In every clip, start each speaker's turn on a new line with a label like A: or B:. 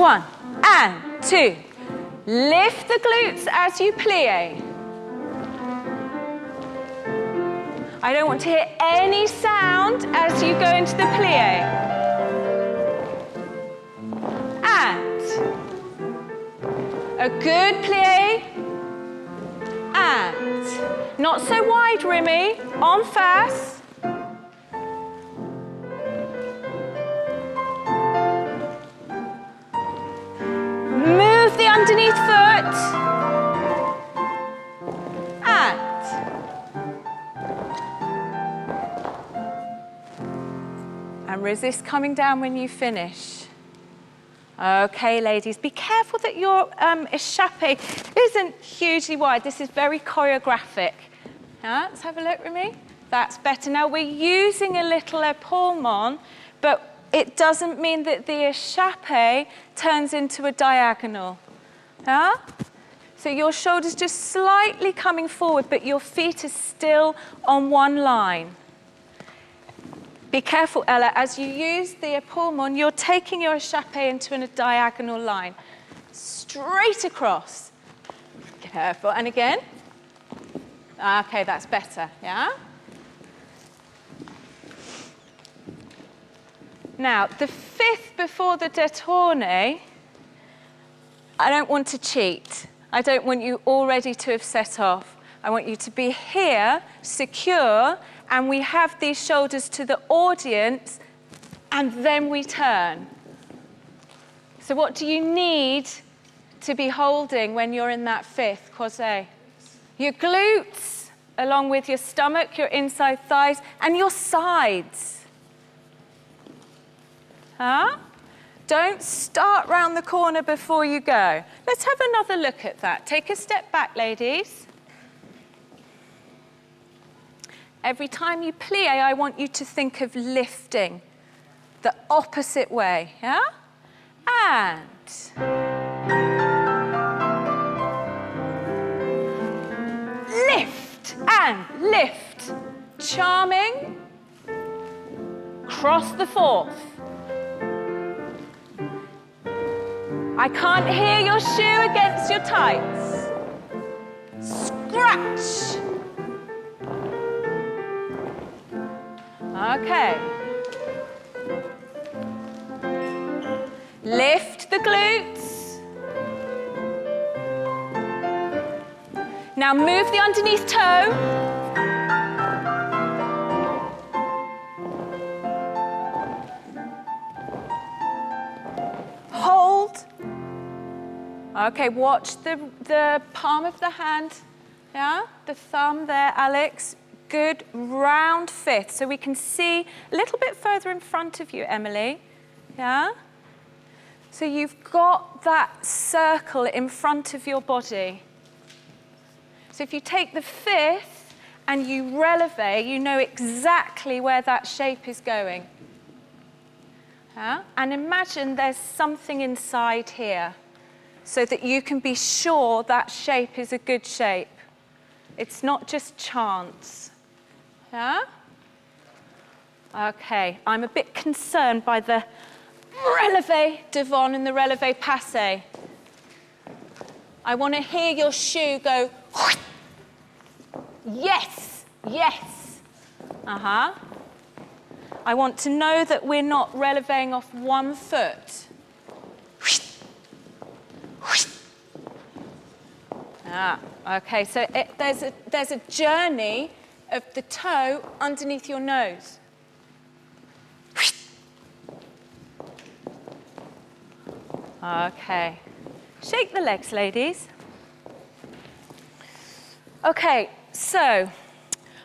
A: 1 and 2. Lift the glutes as you plie. I don't want to hear any sound as you go into the plie. And a good plie. And not so wide, Remy, en face. Move the underneath foot. And resist coming down when you finish. Okay, ladies, be careful that your échappé isn't hugely wide. This is very choreographic. Let's have a look, Remy. That's better. Now, we're using a little épaulement, but it doesn't mean that the échappé turns into a diagonal. So your shoulders just slightly coming forward, but your feet are still on one line. Be careful, Ella, as you use the épaulement, you're taking your échappé into a diagonal line. Straight across. Careful, and again. Okay, that's better, yeah? Now, the fifth before the détourné, I don't want to cheat. I don't want you already to have set off. I want you to be here, secure, and we have these shoulders to the audience, and then we turn. So what do you need to be holding when you're in that fifth croisé? Your glutes, along with your stomach, your inside thighs, and your sides. Don't start round the corner before you go. Let's have another look at that. Take a step back, ladies. Every time you plie, I want you to think of lifting the opposite way, yeah? And lift and lift. Charming. Cross the fourth. I can't hear your shoe against your tights. Scratch. Okay. Lift the glutes. Now move the underneath toe. Hold. Okay, watch the palm of the hand. Yeah, the thumb there, Alex. Good round fifth, so we can see a little bit further in front of you, Emily. Yeah? So you've got that circle in front of your body. So if you take the fifth and you releve, you know exactly where that shape is going. Yeah? And imagine there's something inside here so that you can be sure that shape is a good shape. It's not just chance. Yeah? Okay, I'm a bit concerned by the releve devant and the releve passe. I want to hear your shoe go, yes, yes. I want to know that we're not releveing off one foot. Okay, so there's a journey of the toe underneath your nose. Okay. Shake the legs, ladies. Okay, so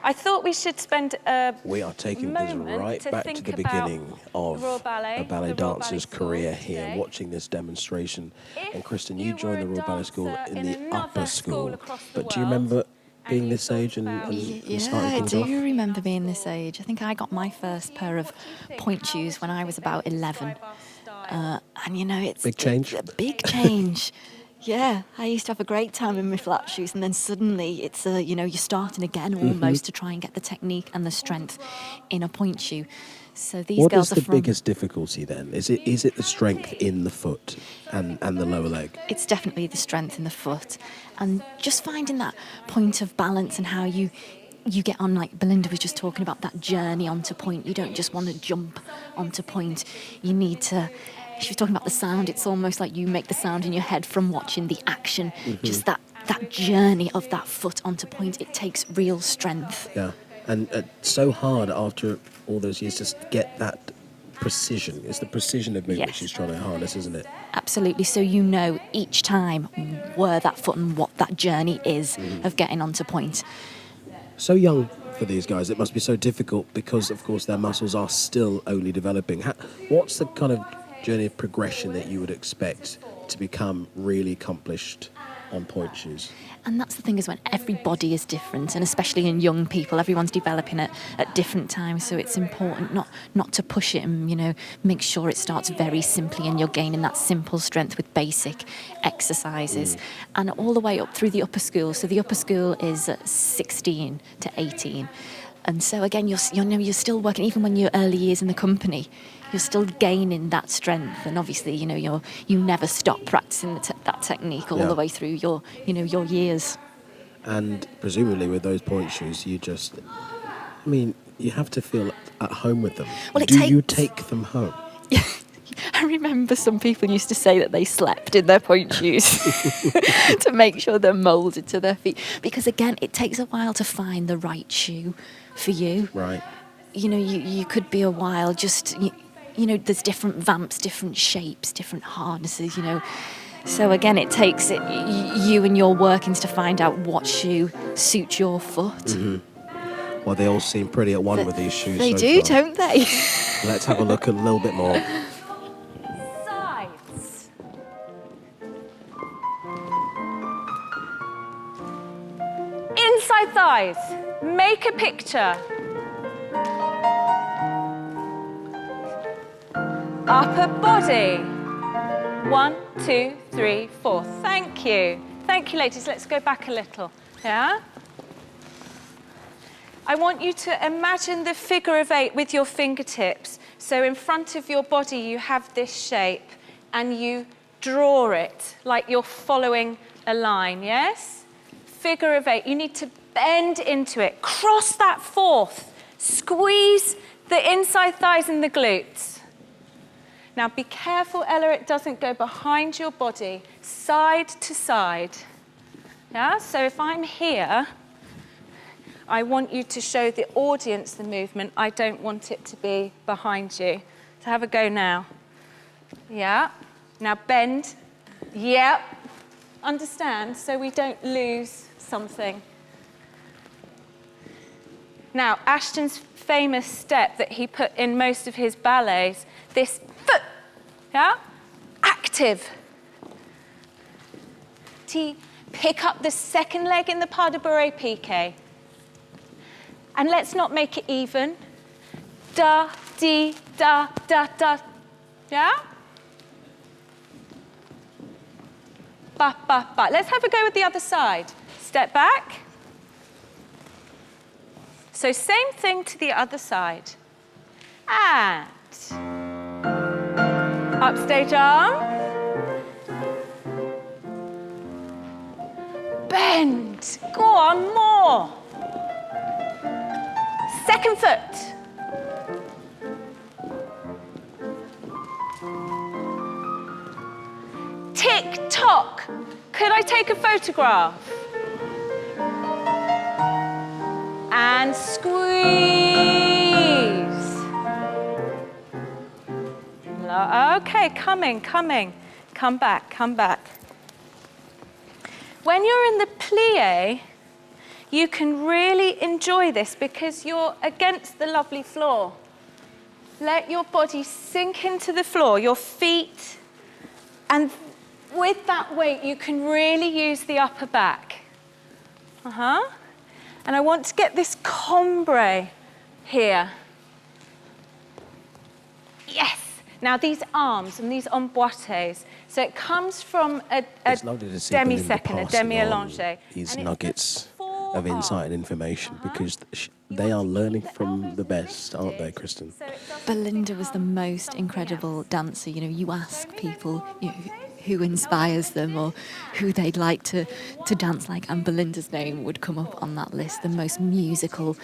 A: I thought we should spend a
B: We are taking this right back to the beginning of a ballet dancer's career here, watching this demonstration. And Kristen, you joined the Royal Ballet School in the upper school. But do you remember being this age and
C: I do remember being this age. I think I got my first pair of point shoes when I was about 11. And you know, it's
B: big change.
C: A big change. Yeah, I used to have a great time in my flat shoes, and then suddenly it's you know, you're starting again almost to try and get the technique and the strength in a point shoe. So these girls are
B: What is the biggest difficulty then? Is it the strength in the foot and the lower leg?
C: It's definitely the strength in the foot, and just finding that point of balance and how you get on, like Belinda was just talking about, that journey onto point. You don't just want to jump onto point. You need to... She was talking about the sound. It's almost like you make the sound in your head from watching the action. Just that journey of that foot onto point, it takes real strength.
B: Yeah, and so hard after all those years to get that precision. It's the precision of movement she's trying to harness, isn't it?
C: Absolutely. So you know each time where that foot and what that journey is of getting onto point.
B: So young for these guys, it must be so difficult because, of course, their muscles are still only developing. What's the kind of journey of progression that you would expect to become really accomplished on point shoes?
C: And that's the thing, is when everybody is different, and especially in young people, everyone's developing at different times, so it's important not to push it and, make sure it starts very simply and you're gaining that simple strength with basic exercises. And all the way up through the upper school. So the upper school is 16 to 18. And so again, you're still working, even when you're early years in the company, you're still gaining that strength. And obviously, you never stop practicing that technique all the way through your years. And
B: presumably with those point shoes, you have to feel at home with them.
C: Well,
B: you take them home?
C: I remember some people used to say that they slept in their point shoes to make sure they're moulded to their feet. Because again, it takes a while to find the right shoe for you.
B: Right.
C: You could be a while just, there's different vamps, different shapes, different harnesses, So again, it takes you and your workings to find out what shoe suits your foot.
B: Mm-hmm. Well, they all seem pretty at one with these shoes.
C: They do, don't they?
B: Let's have a look a little bit more.
A: Sides. Inside thighs. Make a picture. Upper body. 1, 2, 3, 4. Thank you. Thank you, ladies. Let's go back a little. Yeah? I want you to imagine the figure of 8 with your fingertips. So in front of your body, you have this shape, and you draw it like you're following a line, yes? Figure of 8. You need to bend into it. Cross that 4th. Squeeze the inside thighs and the glutes. Now, be careful, Ella, it doesn't go behind your body, side to side. Yeah? So if I'm here, I want you to show the audience the movement. I don't want it to be behind you. So have a go now. Yeah. Now bend. Yep. Understand? So we don't lose something. Now, Ashton's famous step that he put in most of his ballets, this foot, yeah? Active. T, pick up the second leg in the pas de bourrée piqué. And let's not make it even. Da, dee, da, da, da. Yeah? Ba, ba, ba. Let's have a go with the other side. Step back. So same thing to the other side. And upstage arm. Bend. Go on, more. Second foot. Tick-tock. Could I take a photograph? And squeeze. Okay, coming. Come back. When you're in the plie, you can really enjoy this because you're against the lovely floor. Let your body sink into the floor, your feet, and with that weight, you can really use the upper back. And I want to get this combre here. Yes. Now these arms and these emboîtés. So it comes from a demi-second, a demi-allongé.
B: These nuggets of insight and information because they are learning from the best, aren't they, Kristen?
C: Belinda was the most incredible dancer. You know, you ask people, you know, who inspires them or who they'd like to dance like, and Belinda's name would come up on that list. The most musical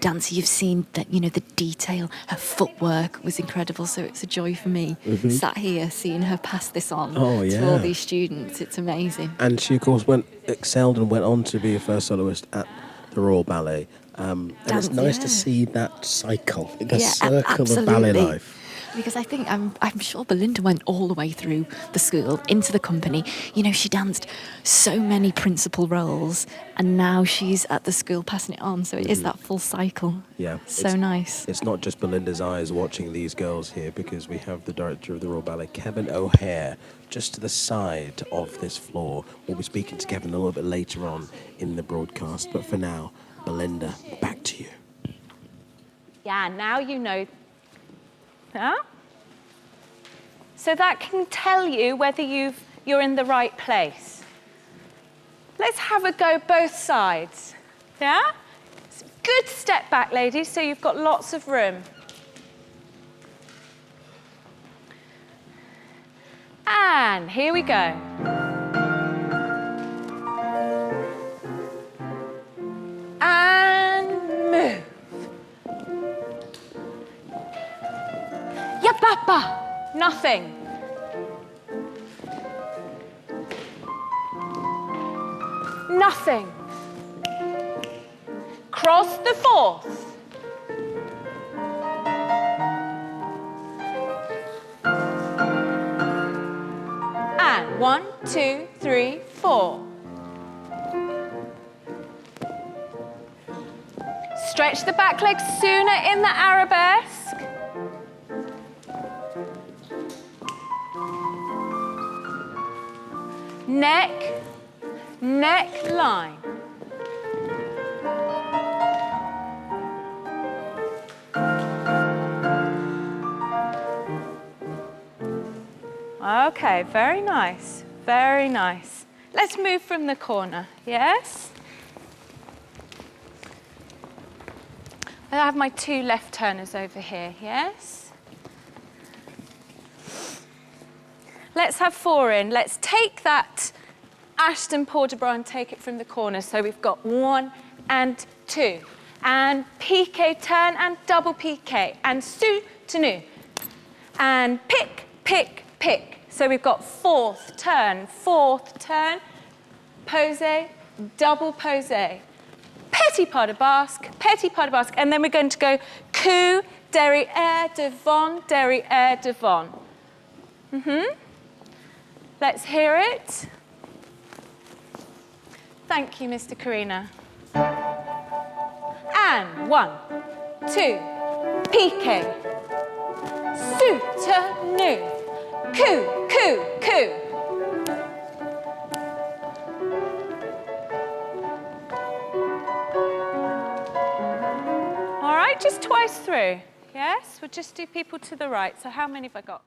C: dancer you've seen, that, you know, the detail, her footwork was incredible. So it's a joy for me, sat here seeing her pass this on to all these students. It's amazing.
B: And she, of course, excelled and went on to be a first soloist at the Royal Ballet. And it's nice to see that cycle, the circle of ballet life.
C: Because I think, I'm sure Belinda went all the way through the school, into the company. You know, she danced so many principal roles, and now she's at the school passing it on. So it is that full cycle.
B: Yeah.
C: So nice.
B: It's not just Belinda's eyes watching these girls here, because we have the director of the Royal Ballet, Kevin O'Hare, just to the side of this floor. We'll be speaking to Kevin a little bit later on in the broadcast. But for now, Belinda, back to you.
A: Yeah, now you know. Huh? So that can tell you whether you're in the right place. Let's have a go both sides. Yeah? Good step back, ladies, so you've got lots of room. And here we go. And move. Yapapa. Nothing. Nothing. Cross the fourth. And 1, 2, 3, 4. Stretch the back leg sooner in the arabesque. Neck line. Okay, very nice, very nice. Let's move from the corner, yes? I have my 2 left turners over here, yes? Let's have 4 in. Let's take that Ashton Port de Bras and take it from the corner. So we've got 1 and 2. And piqué, turn and double piqué. And soutenu. And pick, pick, pick. So we've got fourth turn, posé, double posé. Petit pas de basque, and then we're going to go coup, derrière, devant. Let's hear it. Thank you, Mr. Karina. And 1, 2, piqué, soutenu, coup, coup, coup. All right, just twice through. Yes, we'll just do people to the right. So how many have I got?